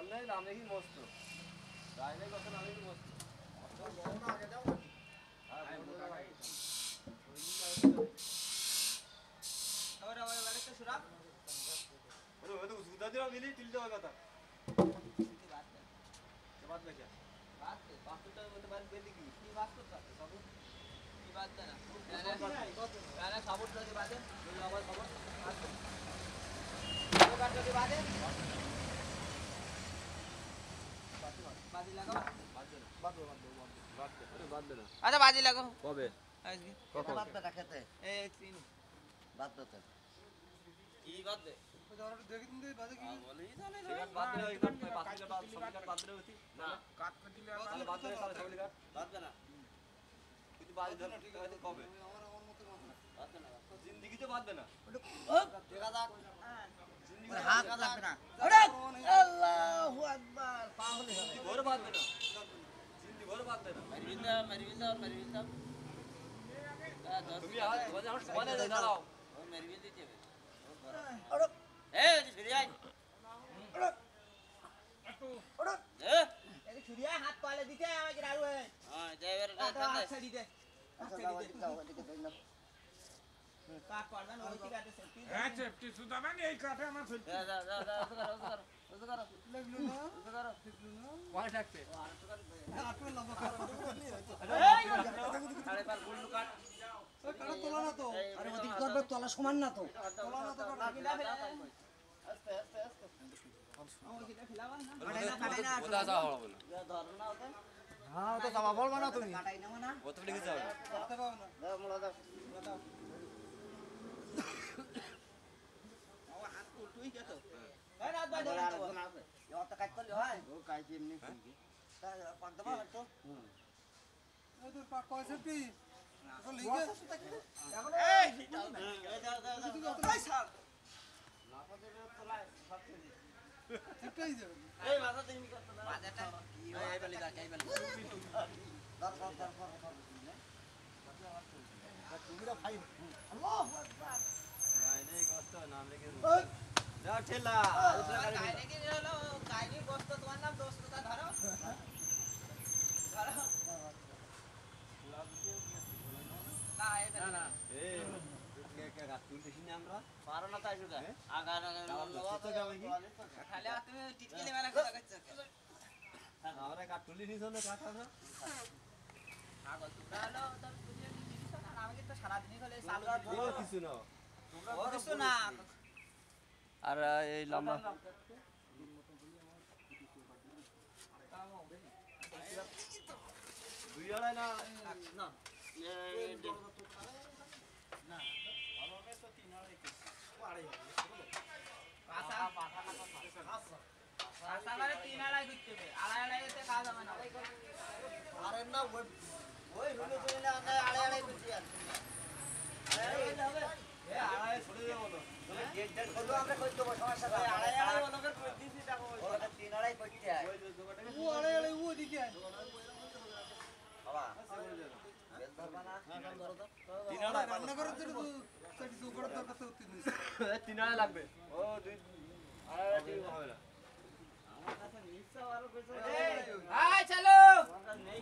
সামনে নাম দেখি মস্ত রাইনে কত নাম দেখি মস্ত আগে দাও হ্যাঁ মোটা ভাই और वाले से सुरा अरे वो तो उसको दे मिली तिल दो কথা की बात है क्या बात है क्या बात तो तो बात बेली की बात करता सब की बात है ना मैंने साबुत की बात है बोल आवाज खबर वो काट की बात है बाजी लगाओ बात देना अच्छा बाजी लगाओ কবে আজকে কত বাদ দে রাখতে এই তিন বাদ দে কি বাদ দে দেখি দিন বাজে কি বলি জানে বাদ দে ওই কাট পাঁচ কাট সব কাট বাদ দে হতি না কাট করে দিলে তাহলে বাদ দে তাহলে সব কাট বাদ দে না কিন্তু বাদ দে ঠিক আছে কবে বাদ দে না জিন্দেগি তো বাদ দে না দেখা যাক হাত লাগবে না ওরে আল্লাহু আকবার পাগল হবে ঘর বাদ দে না জিন্দেগি ঘর বাদ দে না মরিবিন্দা তুমি আজ তোমাদের আমার সমানে দাঁড়াও ও মরিবিন্দা দিতে ওরে এ ফিরে আই ওরে ওরে এ এই ছুরিয়া হাত পালে দিতে আমাকে রাড়ু হ্যাঁ যাইবার আচ্ছা দিতে আচ্ছা দাও এদিকে দেই না কাট করবেন ওই দিকে সেফটি হ্যাঁ সেফটি সুদা মানে এই কাঠে আমার ফেলতে যা লাগলো না কয় থাকতে আটু লম্বা করো আরে পার গুল্লু কাট কাটা তোলা না তো আরে ওদিক করবে তোলা সমান না তো তোলা না তো আস্তে আস্তে ওই দিকে ফেলাবা না ওটা যাও বলো ধরনা ওতে হ্যাঁ তো যাবা বলবা না তুমি কাটাই নাও না ও তো লিখে যাও করতে পারো না দাও মোলা দাও ও হাত উল্টোই গেত এই রাত বাজে না তো অত কাট করলে হয় ও কাইছি এমনি তা পাক দেবা তো এই তোর পা কয়ছে কি তো এই লিখে এই স্যার ঠিকই যাবে এই মাথা তুমি কত না বাজারটা এই বলি দা কাই বলি তুমিরা ভাই আল্লাহু আকবার নাইনে কষ্ট নাম লিখে যা ঠেলা কাইনে কি হলো কাইনি গোস্ত তোমার নাম দোস্তটা ধরো না এটা না এই কে গাছ তুলতেছি না আমরা পারো না তাই সুদা আগার তো যাবে কি খালি তুমি টিটকিলে মেলা কথা কইছো আমরা কাট তুলি নিছ না কাট আমরা আগল তোমরা হলো তোর বুঝে দিছ না আমাকে তো সারা দিনই হলে চালু ও কিছু না ও কিছু না আর এই লম্বা দুই আড়াই না না আসামারে 3 আড়াই দিতে হবে আড়াই আড়াইতে কাজ হবে না আরে না ওই হলো তুমি না আড়াই আড়াই করতে আর এ আড়াই ছড়ে যাবো তো গেট গেট হলো আমরা কই দেব সমস্যা নাই আড়াই আড়াই ওনাকে কই দিছি দেখো ওটা তিন আড়াই করতে হয় ওই জোগাটাকে ও আড়ে আড়ে ও দিকে বাবা বেল ধরবা না তিন আড়াই রান্না করার জন্য তো সেটি জোগাড় দরকার তো তিন তিন আড়াই লাগবে ও দুই আড়াই ঠিক হবে না আমার কাছে নিশ্চয় আরো কইছো আয় চলো আমরা নেই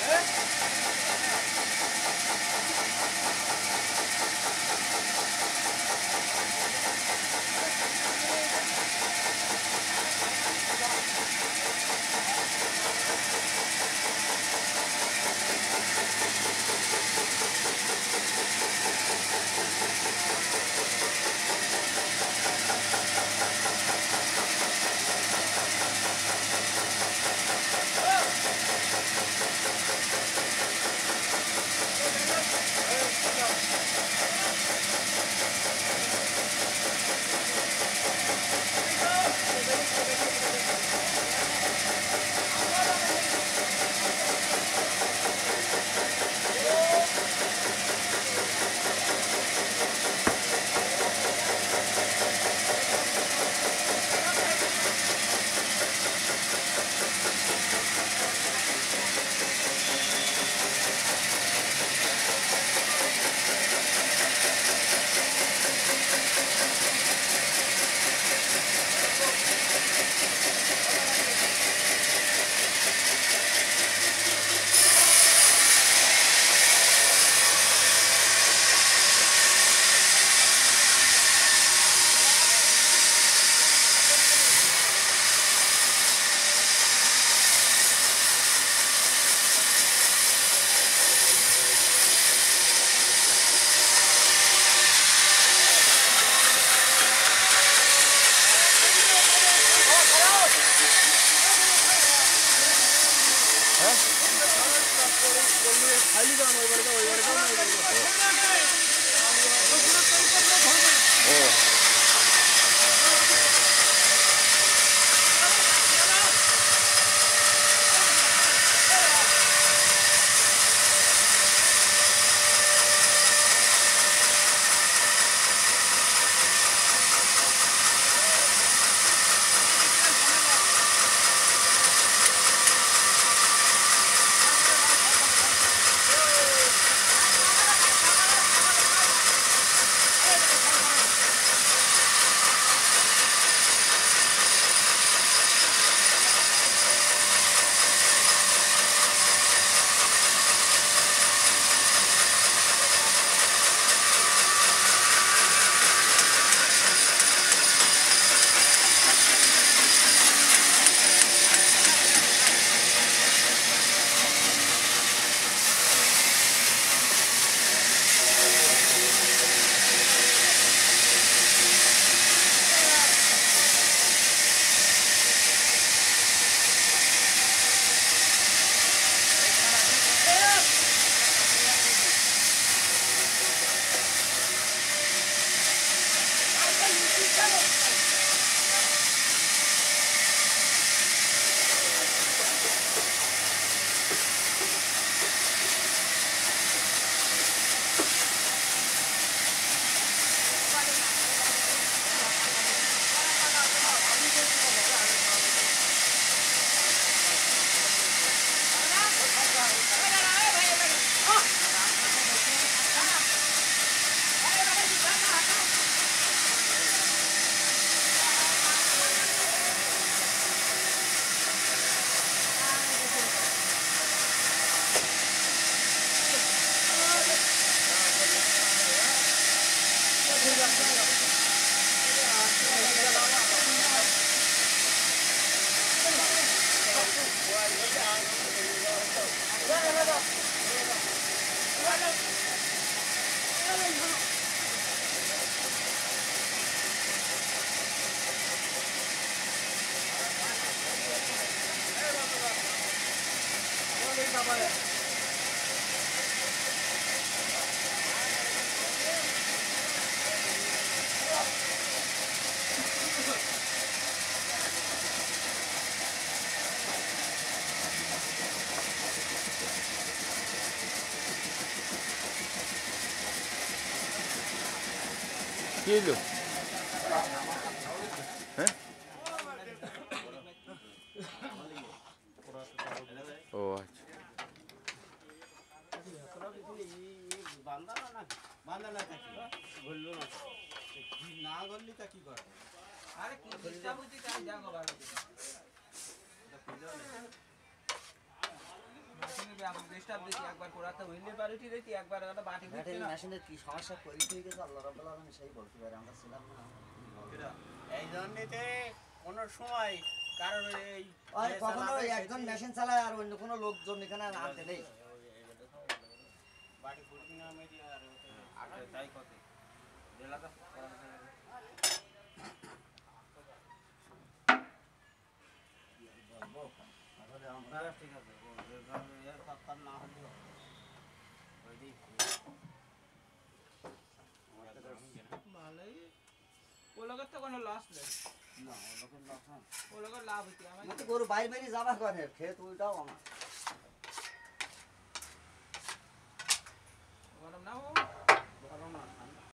এ খালি যান ওই বাড়িতে ওই বাড়িতেও না ও কি হলো হ্যাঁ ও আচ্ছা না করলি তা কি করে আরে কি চেষ্টা বুঝি তাই দেখো ভালো মেশিনে ব্যাপক ডিস্টার্ব দিছি একবার কোরাতে হইলে পারিটি দিছি একবার একটা বাটি দিছি ব্যাটারি না মেশিনের কি সমস্যা করি ঠিক আছে আল্লাহ রাব্বুল আলামিন সেই বলতে পারে আমরা ছিলাম না এই জন্যতে কোনো সময় কারণ এই আর কখনো একজন মেশিন চালায় আর অন্য কোনো লোকজন এখানে আনতে নেই বাড়ি ফুটবি না মেরি আর আগে তাই কথা জেলাটা আসলে আমরা না ঠিক আছে এর কাজ না হলে ওই দিই ভালোই ও লগের তো কোনো লস নেই না ওরকম না ও লগের লাভ হইছে আমার গরু বাইরে বাইরে যাবা করে খেত ওইটাও আমার